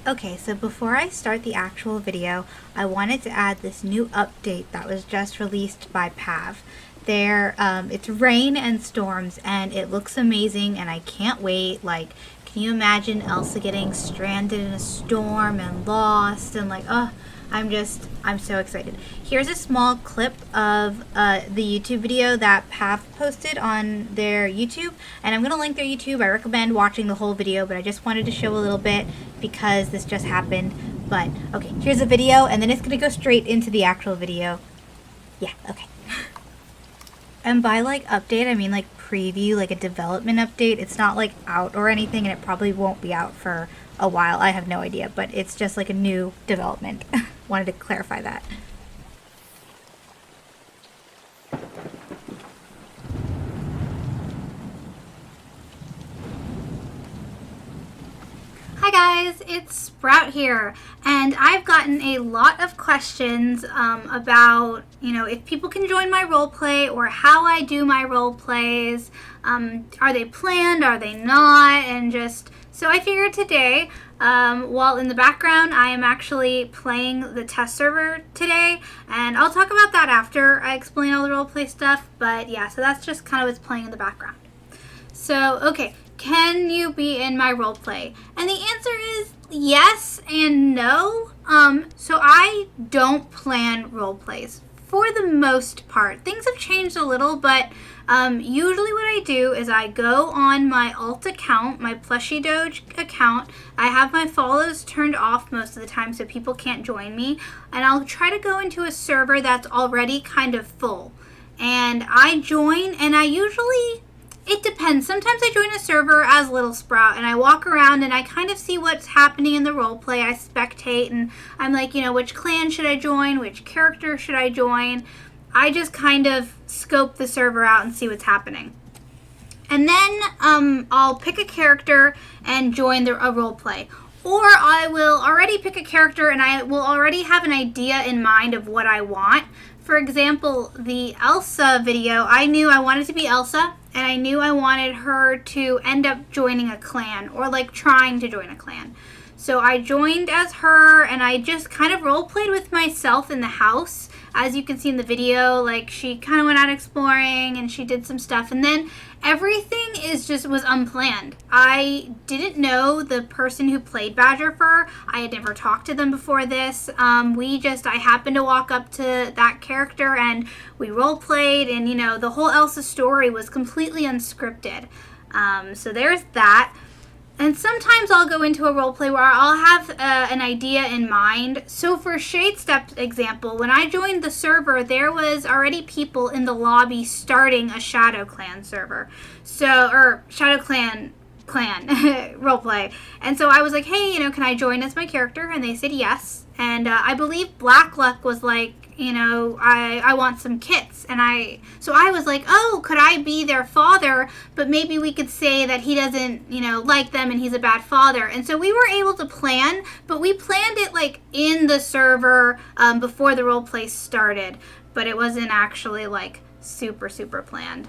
Okay, so before I start the actual video, I wanted to add this new update that was just released by Pav. It's rain and storms, and it looks amazing, and I can't wait. Like, can you imagine Elsa getting stranded in a storm and lost, and I'm so excited. Here's a small clip of the YouTube video that Pav posted on their YouTube, and I'm going to link their YouTube. I recommend watching the whole video, but I just wanted to show a little bit because this just happened. But, okay, here's the video, and then it's going to go straight into the actual video. Yeah, okay. And by, update, I mean, preview, a development update. It's not, out or anything, and it probably won't be out for a while. I have no idea, but it's just, a new development. Wanted to clarify that. Hi guys, it's Sprout here, and I've gotten a lot of questions about, if people can join my roleplay or how I do my roleplays. Are they planned? Are they not? And so I figured today, while in the background, I am actually playing the test server today, and I'll talk about that after I explain all the roleplay stuff, but yeah, so that's just kind of what's playing in the background. So, okay, can you be in my roleplay? And the answer is yes and no. So I don't plan roleplays for the most part. Things have changed a little, but usually what I do is I go on my alt account, my Plushie Doge account. I have my follows turned off most of the time so people can't join me. And I'll try to go into a server that's already kind of full. And I join, and I usually... It depends. Sometimes I join a server as Little Sprout and I walk around and I kind of see what's happening in the roleplay. I spectate and I'm like, which clan should I join? Which character should I join? I just kind of scope the server out and see what's happening. And then I'll pick a character and join a roleplay. Or I will already pick a character and I will already have an idea in mind of what I want. For example, the Elsa video, I knew I wanted to be Elsa, and I knew I wanted her to end up joining a clan, or trying to join a clan. So I joined as her, and I just kind of role-played with myself in the house. As you can see in the video, she kind of went out exploring, and she did some stuff, and then everything was unplanned. I didn't know the person who played Badger Fur. I had never talked to them before this. I happened to walk up to that character, and we role-played, and, the whole Elsa story was completely unscripted. So there's that. And sometimes I'll go into a roleplay where I'll have an idea in mind. So for Shade Step example, when I joined the server, there was already people in the lobby starting a Shadow Clan server. Or Shadow Clan roleplay. And so I was like, hey, can I join as my character? And they said yes. And I believe Black Luck was like, I want some kits. And so I was like, oh, could I be their father? But maybe we could say that he doesn't, like them and he's a bad father. And so we were able to plan, but we planned it in the server before the roleplay started. But it wasn't actually super, super planned.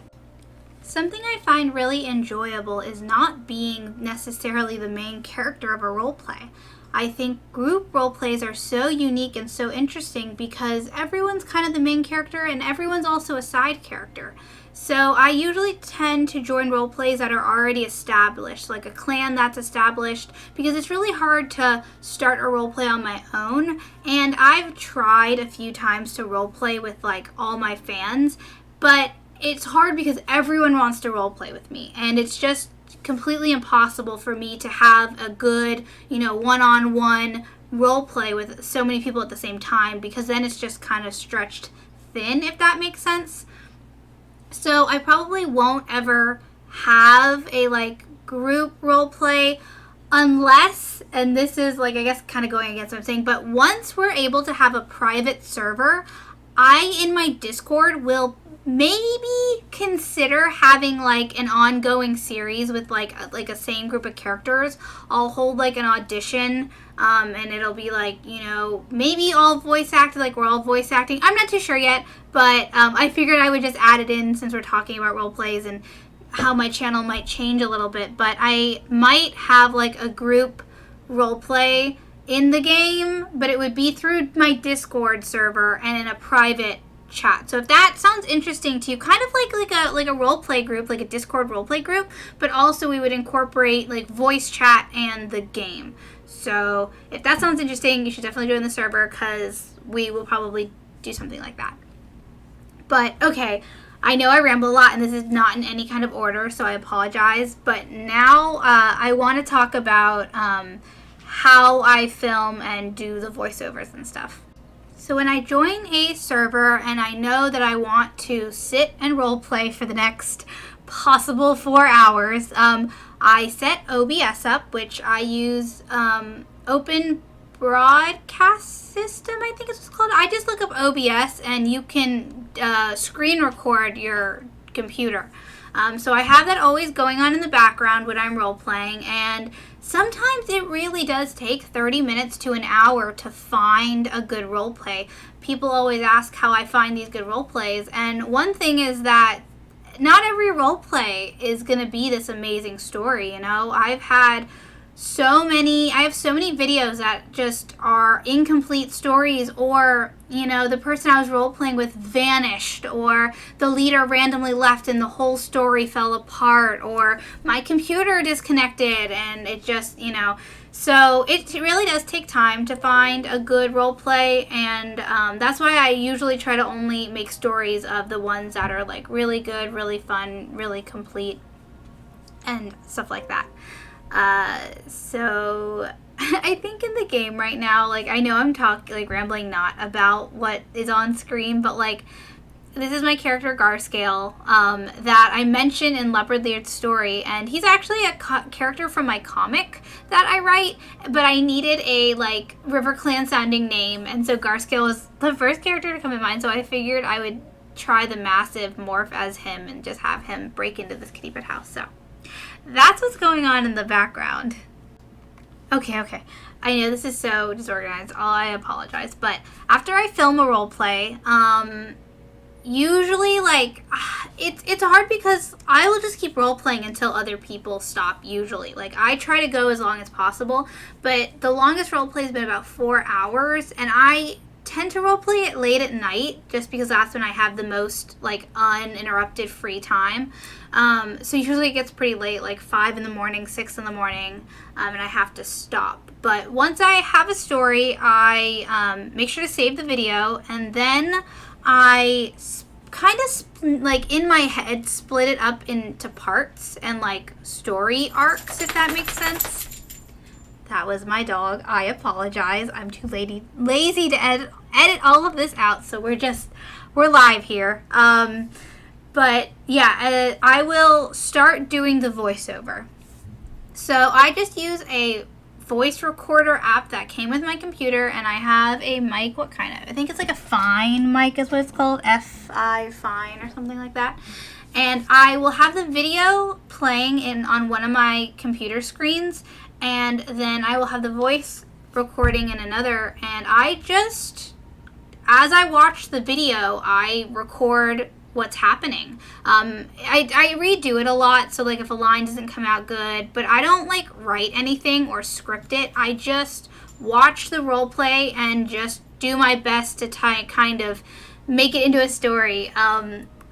Something I find really enjoyable is not being necessarily the main character of a roleplay. I think group roleplays are so unique and so interesting because everyone's kind of the main character and everyone's also a side character. So I usually tend to join roleplays that are already established, like a clan that's established, because it's really hard to start a roleplay on my own. And I've tried a few times to roleplay with all my fans, but it's hard because everyone wants to roleplay with me, and it's just completely impossible for me to have a good, one-on-one roleplay with so many people at the same time, because then it's just kind of stretched thin, if that makes sense. So I probably won't ever have a group roleplay unless, and this is I guess kind of going against what I'm saying, but once we're able to have a private server, in my Discord will maybe consider having an ongoing series with a same group of characters. I'll hold an audition and it'll be maybe all voice acted, we're all voice acting. I'm not too sure yet, but I figured I would just add it in since we're talking about role plays and how my channel might change a little bit. But I might have a group role play in the game, but it would be through my Discord server and in a private chat. So if that sounds interesting to you, kind of like a role play group, like a Discord role play group, but also we would incorporate like voice chat and the game. So if that sounds interesting, you should definitely join the server, because we will probably do something like that. But okay, I know I ramble a lot, and this is not in any kind of order, so I apologize. But now I want to talk about how I film and do the voiceovers and stuff. So when I join a server and I know that I want to sit and role play for the next possible 4 hours, I set OBS up, which I use Open Broadcast System, I think it's called. I just look up OBS and you can screen record your computer. So I have that always going on in the background when I'm role playing, and sometimes it really does take 30 minutes to an hour to find a good role play. People always ask how I find these good role plays, and one thing is that not every role play is going to be this amazing story, you know? I have so many videos that just are incomplete stories, or, you know, the person I was role playing with vanished, or the leader randomly left and the whole story fell apart, or my computer disconnected and it just, you know. So it really does take time to find a good role play, and that's why I usually try to only make stories of the ones that are like really good, really fun, really complete, and stuff like that. So I think in the game right now, like, I know I'm rambling not about what is on screen, but like, this is my character Garscale, that I mentioned in Leopardlaird's story, and he's actually a character from my comic that I write, but I needed a like RiverClan sounding name, and so Garscale was the first character to come in mind, so I figured I would try the massive morph as him and just have him break into this Kittypet house. So that's what's going on in the background. Okay. I know this is so disorganized. I apologize. But after I film a role play, usually, like, it's hard because I will just keep role playing until other people stop, usually. Like, I try to go as long as possible, but the longest role play has been about 4 hours, and I tend to role play it late at night just because that's when I have the most like uninterrupted free time. So usually it gets pretty late, like 5 in the morning, 6 in the morning, and I have to stop. But once I have a story, I make sure to save the video, and then I kind of like in my head split it up into parts and like story arcs, if that makes sense. That was my dog. I apologize. I'm too lazy to edit all of this out, so we're live here. But yeah, I will start doing the voiceover. So I just use a voice recorder app that came with my computer, and I have a mic. What kind of? I think it's like a Fine mic is what it's called. FI Fine or something like that. And I will have the video playing on one of my computer screens, and then I will have the voice recording in another, and as I watch the video, I record what's happening. I redo it a lot, so like if a line doesn't come out good, but I don't like write anything or script it. I just watch the role play and just do my best to kind of make it into a story.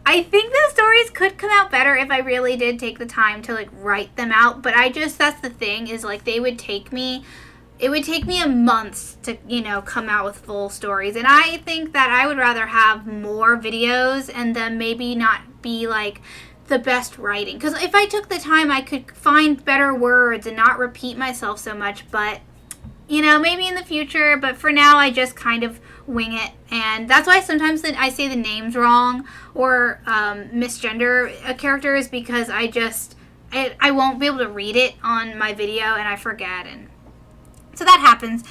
I think the stories could come out better if I really did take the time to like write them out, but that's the thing, is like it would take me a month to, you know, come out with full stories. And I think that I would rather have more videos and then maybe not be like the best writing. Because if I took the time, I could find better words and not repeat myself so much. But, you know, maybe in the future. But for now, I just kind of wing it. And that's why sometimes I say the names wrong or misgender characters, because I won't be able to read it on my video and I forget, and so that happens.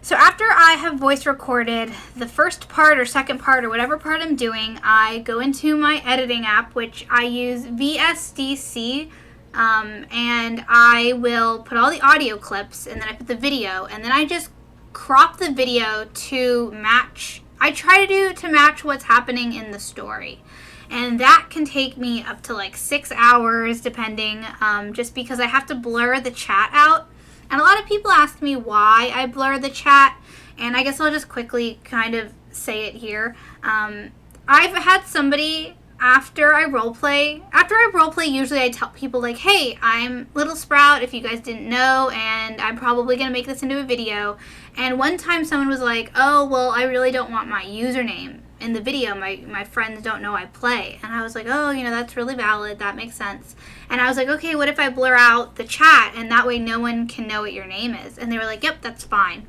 So after I have voice recorded the first part or second part or whatever part I'm doing, I go into my editing app, which I use VSDC, and I will put all the audio clips, and then I put the video, and then I just crop the video to match. I try to match what's happening in the story. And that can take me up to like 6 hours depending, just because I have to blur the chat out. And a lot of people ask me why I blur the chat, and I guess I'll just quickly kind of say it here. I've had somebody after I roleplay, usually I tell people like, hey, I'm Little Sprout, if you guys didn't know, and I'm probably going to make this into a video. And one time someone was like, oh, well, I really don't want my username in the video. My friends don't know I play. And I was like, oh, that's really valid. That makes sense. And I was like, okay, what if I blur out the chat, and that way no one can know what your name is? And they were like, yep, that's fine.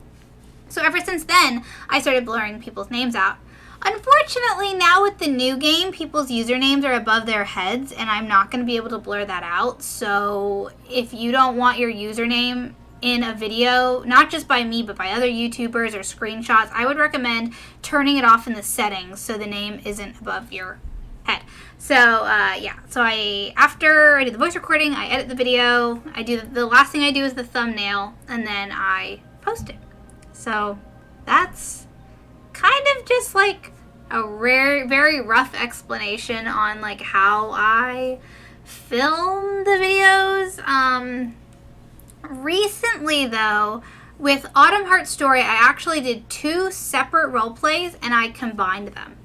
So ever since then, I started blurring people's names out. Unfortunately, now with the new game, people's usernames are above their heads, and I'm not going to be able to blur that out. So if you don't want your username in a video, not just by me, but by other YouTubers or screenshots, I would recommend turning it off in the settings so the name isn't above your head. So, yeah. So after I do the voice recording, I edit the video. I do the last thing I do is the thumbnail, and then I post it. So that's kind of just like a very rough explanation on like how I film the videos. Recently though, with Autumn Heart Story, I actually did 2 separate role plays and I combined them.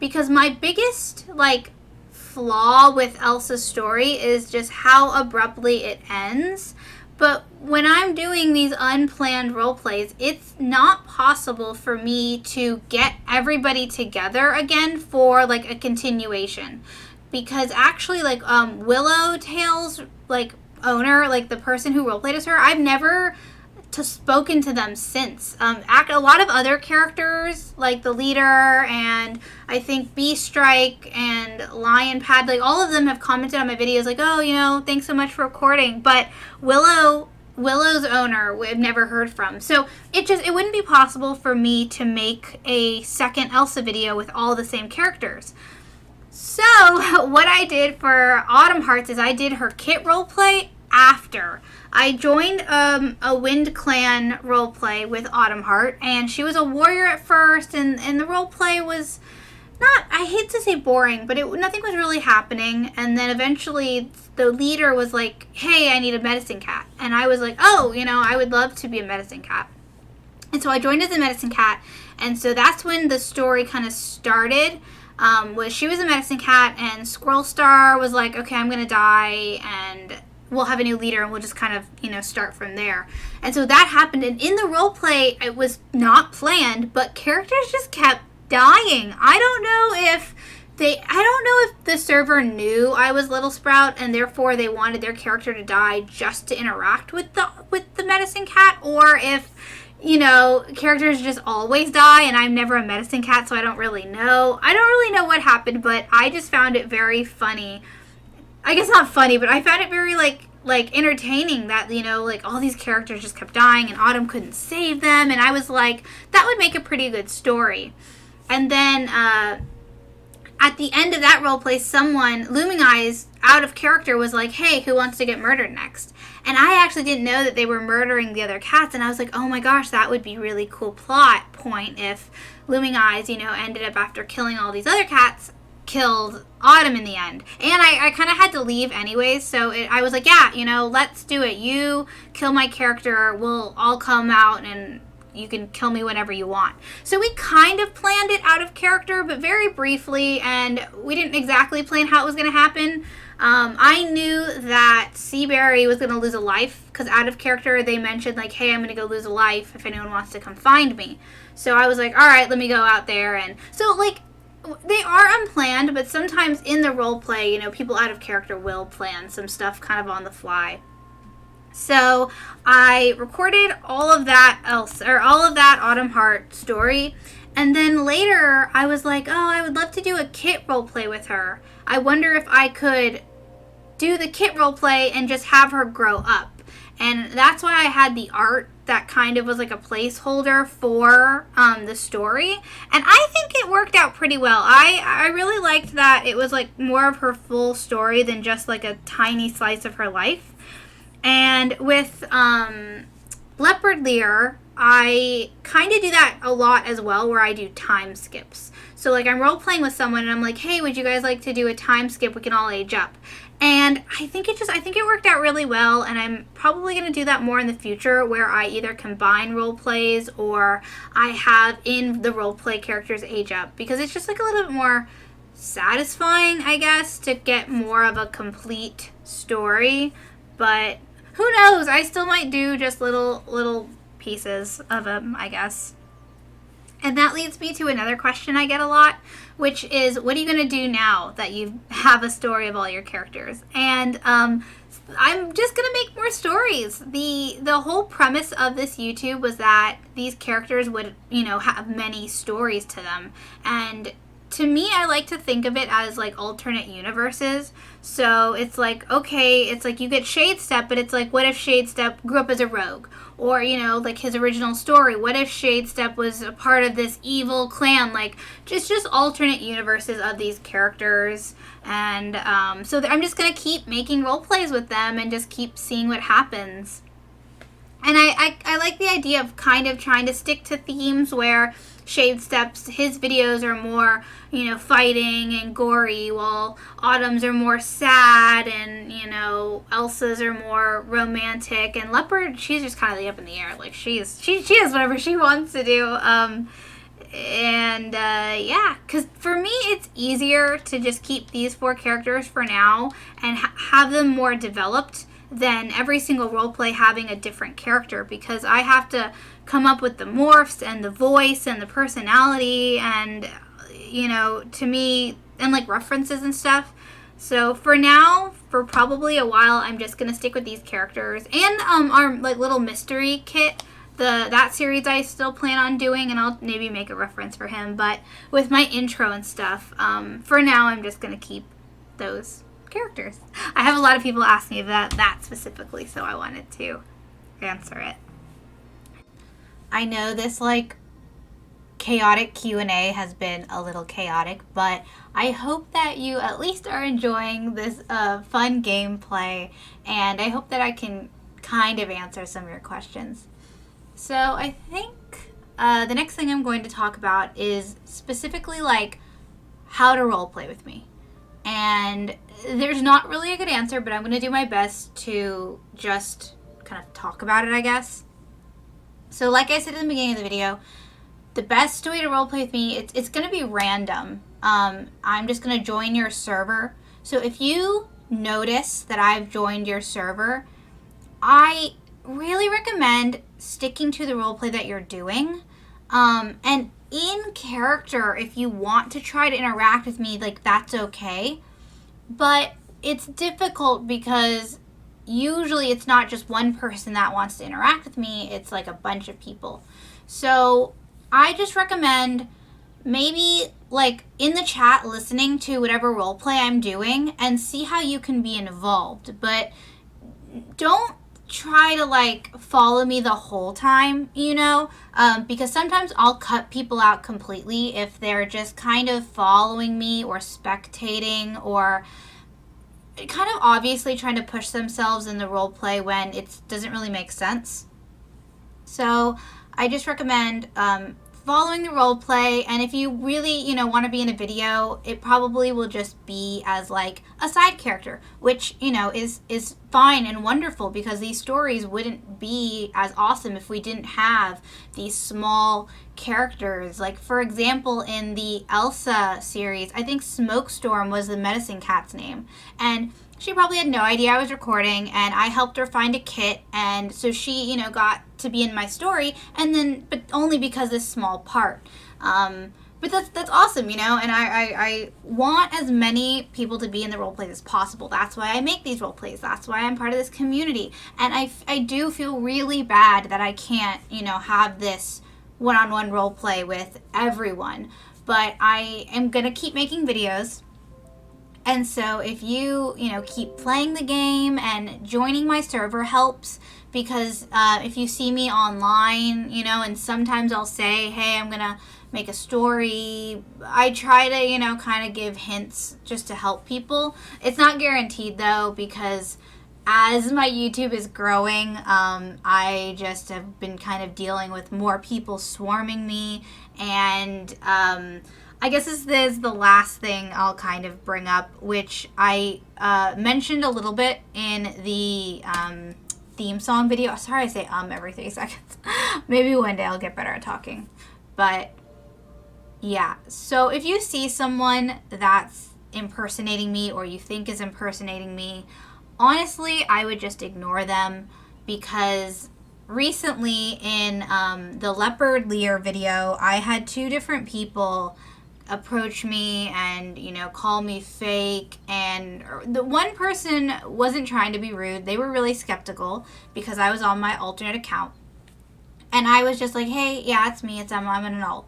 Because my biggest like flaw with Elsa's story is just how abruptly it ends. But when I'm doing these unplanned role plays, it's not possible for me to get everybody together again for like a continuation. Because actually like Willowtail's like owner, like the person who roleplayed as her, I've never spoken to them since. A lot of other characters, like the leader and I think Bee Strike and Lion Pad, like all of them have commented on my videos like, oh, thanks so much for recording. But Willow's owner we've never heard from. So it wouldn't be possible for me to make a second Elsa video with all the same characters. So what I did for Autumn Hearts is I did her kit roleplay after. I joined a Wind Clan roleplay with Autumn Heart, and she was a warrior at first, and the roleplay was not, I hate to say boring, but nothing was really happening. And then eventually the leader was like, hey, I need a medicine cat. And I was like, oh, I would love to be a medicine cat. And so I joined as a medicine cat, and so that's when the story kind of started. Was she was a medicine cat, and Squirrel Star was like, okay, I'm gonna die, and we'll have a new leader, and we'll just kind of, start from there. And so that happened, and in the role play, it was not planned, but characters just kept dying. I don't know if the server knew I was Little Sprout, and therefore they wanted their character to die just to interact with the medicine cat, or if characters just always die, and I'm never a medicine cat, so I don't really know. I don't really know what happened, but I just found it very funny. I guess not funny, but I found it very, like entertaining that, like, all these characters just kept dying, and Autumn couldn't save them, and I was like, that would make a pretty good story. And then, at the end of that roleplay, someone, Looming Eyes, out of character, was like, hey, who wants to get murdered next? And I actually didn't know that they were murdering the other cats, and I was like, oh my gosh, that would be really cool plot point if Looming Eyes, ended up, after killing all these other cats, killed Autumn in the end. And I kind of had to leave anyways, so I was like, yeah, let's do it. You kill my character, we'll all come out, and you can kill me whenever you want. So we kind of planned it out of character, but very briefly, and we didn't exactly plan how it was going to happen. I knew that Seaberry was going to lose a life, because out of character they mentioned like, hey, I'm going to go lose a life if anyone wants to come find me. So I was like, all right, let me go out there. And so like, they are unplanned, but sometimes in the role play, people out of character will plan some stuff kind of on the fly. So I recorded all of that Autumn Heart story, and then later I was like, oh, I would love to do a kit roleplay with her. I wonder if I could do the kit roleplay and just have her grow up. And that's why I had the art that kind of was like a placeholder for the story. And I think it worked out pretty well. I really liked that it was like more of her full story than just like a tiny slice of her life. And with Leopard Lear, I kind of do that a lot as well, where I do time skips. So like I'm role playing with someone and I'm like, hey, would you guys like to do a time skip? We can all age up. And I think it worked out really well, and I'm probably going to do that more in the future, where I either combine role plays or I have in the role play characters age up, because it's just like a little bit more satisfying, I guess, to get more of a complete story. But who knows? I still might do just little pieces of them, I guess. And that leads me to another question I get a lot, which is, what are you going to do now that you have a story of all your characters? And I'm just going to make more stories. The whole premise of this YouTube was that these characters would, have many stories to them. And to me, I like to think of it as like alternate universes. So it's like, okay, it's like you get Shadestep, but it's like, what if Shadestep grew up as a rogue? Or, like his original story, what if Shadestep was a part of this evil clan? Like, just alternate universes of these characters. And so I'm just going to keep making role plays with them and just keep seeing what happens. And I like the idea of kind of trying to stick to themes where Shadestep's, his videos are more, fighting and gory, while Autumn's are more sad, and, Elsa's are more romantic, and Leopard, she's just kind of up in the air. Like, she does whatever she wants to do. Yeah, because for me, it's easier to just keep these 4 characters for now and have them more developed than every single roleplay having a different character, because I have to come up with the morphs and the voice and the personality and, to me, and like references and stuff. So for now, for probably a while, I'm just going to stick with these characters. And our like little mystery kit, that series I still plan on doing, and I'll maybe make a reference for him. But with my intro and stuff, for now, I'm just going to keep those characters. I have a lot of people ask me about that specifically, so I wanted to answer it. I know this like chaotic Q&A has been a little chaotic, but I hope that you at least are enjoying this fun gameplay, and I hope that I can kind of answer some of your questions. So I think the next thing I'm going to talk about is specifically like how to roleplay with me. And there's not really a good answer, but I'm going to do my best to just kind of talk about it, I guess. So like I said in the beginning of the video, the best way to roleplay with me, it's going to be random. I'm just going to join your server. So if you notice that I've joined your server, I really recommend sticking to the roleplay that you're doing. And in character, if you want to try to interact with me, like, that's okay. But it's difficult because usually it's not just one person that wants to interact with me, it's like a bunch of people. So I just recommend maybe like in the chat listening to whatever roleplay I'm doing and see how you can be involved. But don't try to like follow me the whole time, because sometimes I'll cut people out completely if they're just kind of following me or spectating or kind of obviously trying to push themselves in the role play when it doesn't really make sense. So I just recommend following the role play, and if you really want to be in a video, it probably will just be as like a side character, which is fine and wonderful, because these stories wouldn't be as awesome if we didn't have these small characters. Like, for example, in the Elsa series, I think Smokestorm was the medicine cat's name, and she probably had no idea I was recording, and I helped her find a kit, and so she, got to be in my story, and then, but only because this small part. But that's awesome, and I want as many people to be in the role plays as possible. That's why I make these role plays. That's why I'm part of this community. And I do feel really bad that I can't, have this one-on-one role play with everyone. But I am going to keep making videos. And so if you, keep playing the game, and joining my server helps, because if you see me online, and sometimes I'll say, hey, I'm going to make a story. I try to, kind of give hints just to help people. It's not guaranteed, though, because as my YouTube is growing, I just have been kind of dealing with more people swarming me, and I guess this is the last thing I'll kind of bring up, which I mentioned a little bit in the theme song video. Sorry, I say every 3 seconds. Maybe one day I'll get better at talking. But yeah, so if you see someone that's impersonating me or you think is impersonating me, honestly, I would just ignore them, because recently in the Leopard Lear video, I had 2 different people approach me and, you know, call me fake. And the one person wasn't trying to be rude. They were really skeptical because I was on my alternate account. And I was just like, hey, yeah, it's me. I'm an alt.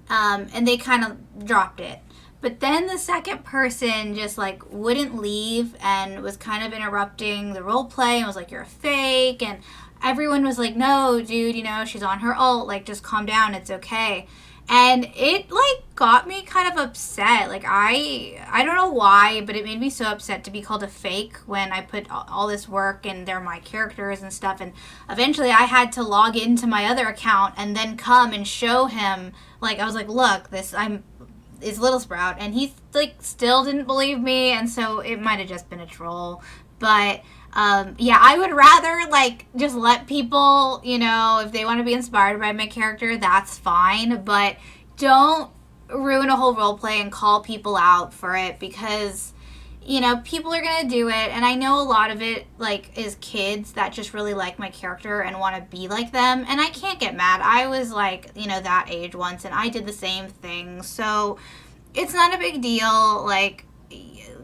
And they kind of dropped it. But then the second person just like wouldn't leave and was kind of interrupting the role play and was like, you're a fake. And everyone was like, no, dude, you know, she's on her alt. Like, just calm down. It's okay. And it like got me kind of upset. Like, I don't know why, but it made me so upset to be called a fake when I put all this work and they're my characters and stuff. And eventually I had to log into my other account and then come and show him. Like, I was like, look, it's Little Sprout, and he like still didn't believe me, and so it might have just been a troll. But yeah, I would rather like just let people, you know, if they want to be inspired by my character, that's fine, but don't ruin a whole role play and call people out for it, because, you know, people are gonna do it. And I know a lot of it like is kids that just really like my character and want to be like them, and I can't get mad. I was like, you know, that age once, and I did the same thing, so it's not a big deal. Like,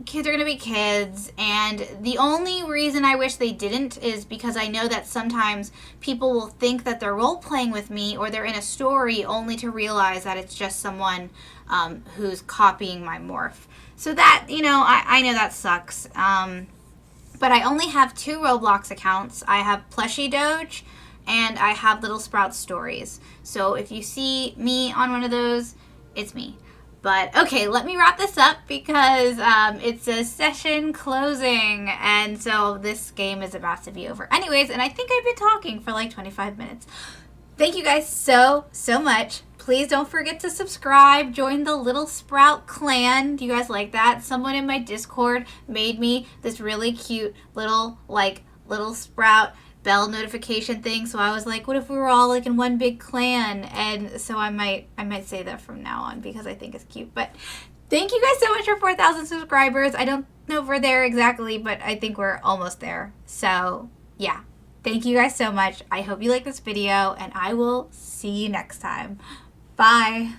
kids are gonna be kids, and the only reason I wish they didn't is because I know that sometimes people will think that they're role playing with me or they're in a story only to realize that it's just someone who's copying my morph. So that, you know, I know that sucks. But I only have 2 Roblox accounts. I have Plushie Doge and I have Little Sprout Stories. So if you see me on one of those, it's me. But okay, let me wrap this up because it's a session closing, and so this game is about to be over. Anyways, and I think I've been talking for like 25 minutes. Thank you guys so much. Please don't forget to subscribe. Join the Little Sprout clan. Do you guys like that? Someone in my Discord made me this really cute little Little Sprout bell notification thing, so I was like, what if we were all like in one big clan? And so I might say that from now on because I think it's cute. But thank you guys so much for 4,000 subscribers. I don't know if we're there exactly, but I think we're almost there. So yeah, thank you guys so much. I hope you like this video, and I will see you next time. Bye.